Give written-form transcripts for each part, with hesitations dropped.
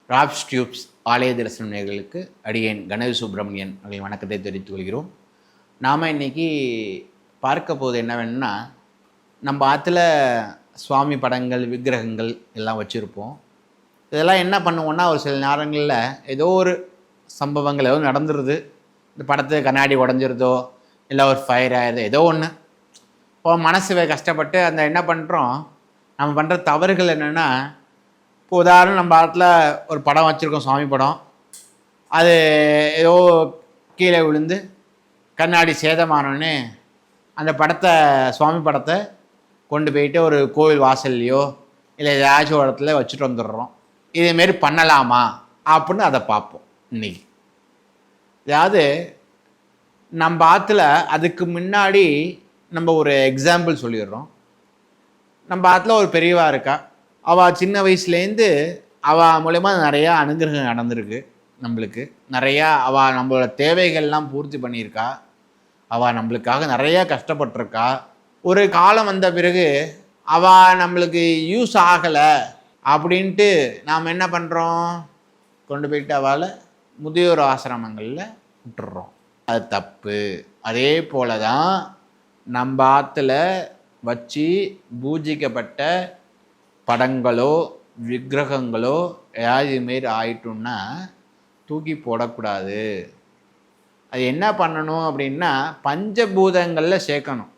Robs tubes ஆலய தரிசனம் நேயர்களுக்கு அடியேன் கணேஷ் சுப்பிரமணியன் அவர்களின் வணக்கத்தை தெரிவித்துக் கொள்கிறோம். நாம் இன்றைக்கி பார்க்க போது என்ன வேணும்னா, நம்ம ஆற்றுல சுவாமி படங்கள் விக்கிரகங்கள் எல்லாம் வச்சுருப்போம். இதெல்லாம் என்ன பண்ணுவோன்னா, ஒரு சில நேரங்களில் ஏதோ ஒரு சம்பவங்கள் ஏதோ நடந்துருது. இந்த படத்துக்கு கண்ணாடி உடஞ்சிருதோ, இல்லை ஒரு ஃபயர் ஆயிடுதோ, ஏதோ ஒன்று. இப்போ மனசு கஷ்டப்பட்டு அந்த என்ன பண்ணுறோம், நம்ம பண்ணுற தவறுகள் என்னென்னா, இப்போ உதாரணம் நம்ம ஆற்றுல ஒரு படம் வச்சுருக்கோம், சுவாமி படம். அது ஏதோ கீழே விழுந்து கண்ணாடி சேதமானோடனே அந்த படத்தை, சுவாமி படத்தை கொண்டு போயிட்டு ஒரு கோவில் வாசல்லையோ இல்லை ஏதாச்சும் ஒரு இடத்துல வச்சுட்டு வந்துடுறோம். இதேமாரி பண்ணலாமா அப்படின்னு அதை பார்ப்போம். இன்றைக்கி அதாவது நம்ம ஆற்றுல அதுக்கு முன்னாடி நம்ம ஒரு எக்ஸாம்பிள் சொல்லிடுறோம். நம்ம ஆற்றுல ஒரு பெரியவா இருக்கா. அவள் சின்ன வயசுலேருந்து அவள் மூலயமா நிறையா அனுகிரகம் நடந்திருக்கு. நம்மளுக்கு நிறையா அவள் நம்மளோட தேவைகள்லாம் பூர்த்தி பண்ணியிருக்கா. அவள் நம்மளுக்காக நிறையா கஷ்டப்பட்டிருக்கா. ஒரு காலம் வந்த பிறகு அவள் நம்மளுக்கு யூஸ் ஆகலை அப்படின்ட்டு நாம் என்ன பண்ணுறோம், கொண்டு போயிட்டு அவளை முதியோர் ஆசிரமங்களில் விட்டுடுறோம். அது தப்பு. அதே போல தான் நம்ம ஆற்றுல வச்சு பூஜிக்கப்பட்ட படங்களோ விக்கிரகங்களோ ஏதாவது மாரி ஆயிட்டோம்னா தூக்கி போடக்கூடாது. அது என்ன பண்ணணும் அப்படின்னா, பஞ்சபூதங்களில் சேர்க்கணும்.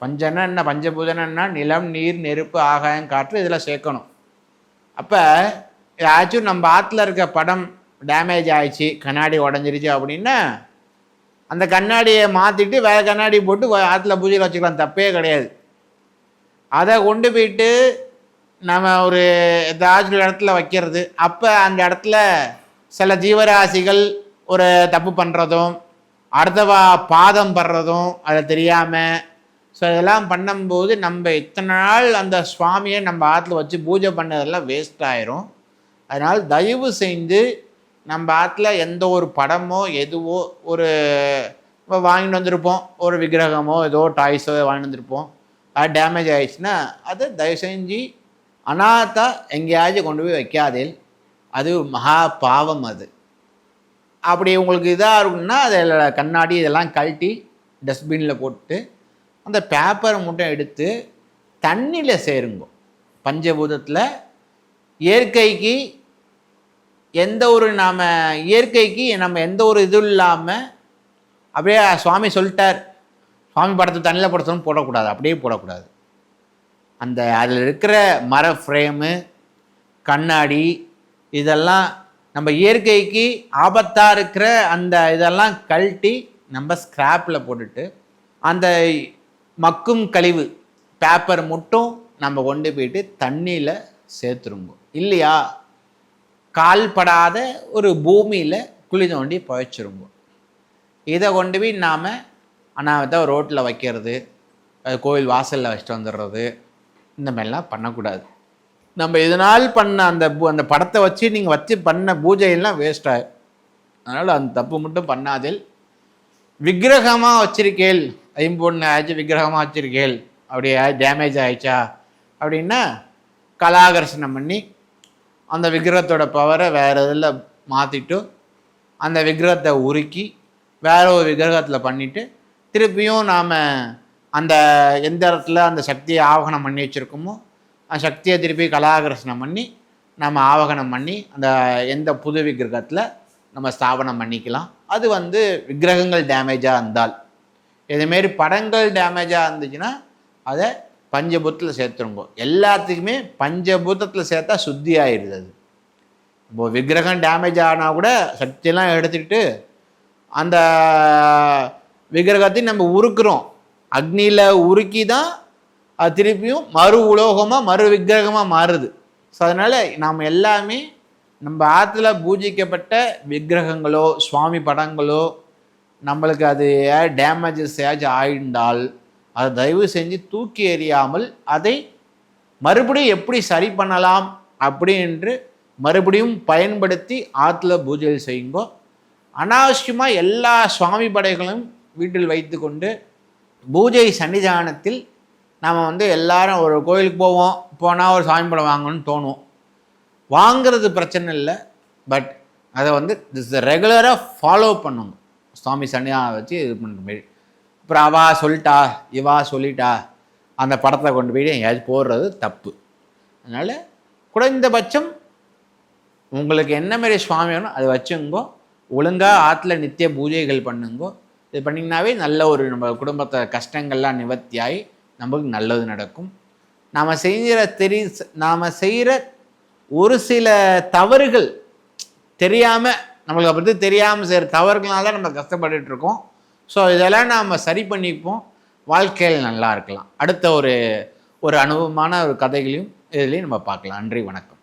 பஞ்சன்னா என்ன, பஞ்சபூதம்னா நிலம், நீர், நெருப்பு, ஆகாயம், காற்று, இதில் சேர்க்கணும். அப்போ ஏதாச்சும் நம்ம ஆற்றுல இருக்க படம் டேமேஜ் ஆயிடுச்சு, கண்ணாடி உடஞ்சிருச்சு அப்படின்னா அந்த கண்ணாடியை மாற்றிட்டு வேறு கண்ணாடி போட்டு ஆற்றுல பூஜையில் வச்சுக்கலாம், தப்பே கிடையாது. அதை கொண்டு போயிட்டு நம்ம ஒரு ஏதாச்சும் இடத்துல வைக்கிறது, அப்போ அந்த இடத்துல சில ஜீவராசிகள் ஒரு தப்பு பண்ணுறதும் அடுத்தவா பாதம் படுறதும் அதை தெரியாமல், ஸோ இதெல்லாம் பண்ணும்போது நம்ம இத்தனை நாள் அந்த சுவாமியை நம்ம ஆற்றுல வச்சு பூஜை பண்ணதெல்லாம் வேஸ்ட் ஆயிரும். அதனால் தயவு செஞ்சு நம்ம ஆற்றுல எந்த ஒரு படமோ எதுவோ ஒரு வாங்கிட்டு வந்திருப்போம், ஒரு விக்கிரகமோ ஏதோ டாய்ஸோ வாங்கிட்டு வந்திருப்போம், அது டேமேஜ் ஆகிடுச்சுன்னா அதை தயவு செஞ்சு அனாத்தா எங்கேயாச்சும் கொண்டு போய் வைக்காதே. அது மகா பாவம். அது அப்படி உங்களுக்கு இதாக இருக்குன்னா அதில் கண்ணாடி இதெல்லாம் கழட்டி டஸ்ட்பினில் போட்டு அந்த பேப்பரை மட்டும் எடுத்து தண்ணியில் சேருங்க. பஞ்சபூதத்தில் இயற்கைக்கு எந்த ஒரு இயற்கைக்கு நம்ம எந்த ஒரு இதுவும் இல்லாமல் அப்படியே சுவாமி சொல்லிட்டார், சுவாமி படத்தை தண்ணியில் படுத்தணும்னு போடக்கூடாது, அப்படியே போடக்கூடாது. அந்த அதில் இருக்கிற மர ஃப்ரேமு, கண்ணாடி, இதெல்லாம் நம்ம இயற்கைக்கு ஆபத்தாக இருக்கிற அந்த இதெல்லாம் கழட்டி நம்ம ஸ்கிராப்பில் போட்டுட்டு அந்த மக்கும் கழிவு பேப்பர் மட்டும் நம்ம கொண்டு போயிட்டு தண்ணியில் சேர்த்துருங்க. இல்லையா கால்படாத ஒரு பூமியில் குழி தோண்டி புதைச்சிருங்க. இதை கொண்டு போய் நாம் அனாவதாக ரோட்டில் வைக்கிறது, கோவில் வாசலில் வச்சுட்டு வந்துடுறது, இந்த மாதிரிலாம் பண்ணக்கூடாது. நம்ம இதனால் பண்ண அந்த படத்தை வச்சு நீங்கள் வச்சு பண்ண பூஜையெல்லாம் வேஸ்ட் ஆகும். அதனால் அந்த தப்பு மட்டும் பண்ணாதில். விக்கிரகமாக வச்சிருக்கேள், ஐம்பொண்ணு ஆச்சு விக்கிரகமாக வச்சிருக்கேள், அப்படியே டேமேஜ் ஆயிடுச்சா அப்படின்னா கலாகர்ஷனம் பண்ணி அந்த விக்கிரகத்தோட பவரை வேறு இதில் மாற்றிட்டு அந்த விக்கிரகத்தை உருக்கி வேற ஒரு விக்கிரகத்தில் பண்ணிவிட்டு திருப்பியும் நாம் அந்த எந்த இடத்துல அந்த சக்தியை ஆவகனம் பண்ணி வச்சுருக்கோமோ அந்த சக்தியை திருப்பி கலாகர்ஷனம் பண்ணி நம்ம ஆவகனம் பண்ணி அந்த எந்த புது விக்கிரகத்தில் நம்ம ஸ்தாபனம் பண்ணிக்கலாம். அது விக்கிரகங்கள் டேமேஜாக இருந்தால். இதுமாரி படங்கள் டேமேஜாக இருந்துச்சுன்னா அதை பஞ்சபூதத்தில் சேர்த்துருங்கோ. எல்லாத்துக்குமே பஞ்சபூதத்தில் சேர்த்தா சுத்தி ஆயிடுது. அது இப்போது விக்கிரகம் டேமேஜ் ஆனால் கூட சக்தியெல்லாம் எடுத்துக்கிட்டு அந்த விக்கிரகத்தையும் நம்ம உருக்குறோம், அக்னியில் உருக்கி தான் அது திருப்பியும் மறு உலோகமாக மறு விக்கிரகமாக மாறுது. ஸோ அதனால் நாம் எல்லாமே நம்ம ஆற்றுல பூஜிக்கப்பட்ட விக்கிரகங்களோ சுவாமி படங்களோ நம்மளுக்கு அது டேமேஜஸ் ஏதாச்சும் ஆயிருந்தால் அதை தயவு செஞ்சு தூக்கி எறியாமல் அதை மறுபடியும் எப்படி சரி பண்ணலாம் அப்படின்னு மறுபடியும் பயன்படுத்தி ஆற்றுல பூஜை செய்யுங்கோ. அனாவசியமாக எல்லா சுவாமி படைகளும் வீட்டில் வைத்து கொண்டு பூஜை சன்னிதானத்தில் நாம் எல்லாரும் ஒரு கோயிலுக்கு போனால் ஒரு சாமி படம் வாங்கணும்னு தோணும். வாங்கிறது பிரச்சனை இல்லை, பட் அதை வந்து ரெகுலராக ஃபாலோ பண்ணுங்க. சுவாமி சன்னியாக வச்சு இது பண்ணுற மாரி. அப்புறம் அவா சொல்லிட்டா இவா சொல்லிட்டா அந்த படத்தை கொண்டு போய் எங்கேயாச்சும் போடுறது தப்பு. அதனால் குறைந்தபட்சம் உங்களுக்கு என்ன மாரி சுவாமி வேணும் அதை வச்சுங்கோ. ஒழுங்காக ஆற்றுல நித்திய பூஜைகள் பண்ணுங்கோ. இது பண்ணிங்கனாவே நல்ல ஒரு நம்ம குடும்பத்தை கஷ்டங்கள்லாம் நிவர்த்தியாகி நம்மளுக்கு நல்லது நடக்கும். நாம் செய்கிற ஒரு சில தவறுகள் தெரியாமல், நம்மளுக்கு பற்றி தெரியாமல் செய்கிற தவறுகளால் தான் நம்ம கஷ்டப்பட்டுட்டு இருக்கோம். ஸோ இதெல்லாம் நாம் சரி பண்ணிப்போம், வாழ்க்கையில் நல்லா இருக்கலாம். அடுத்த ஒரு அனுபவமான ஒரு கதைகளையும் இதுலேயும் நம்ம பார்க்கலாம். நன்றி, வணக்கம்.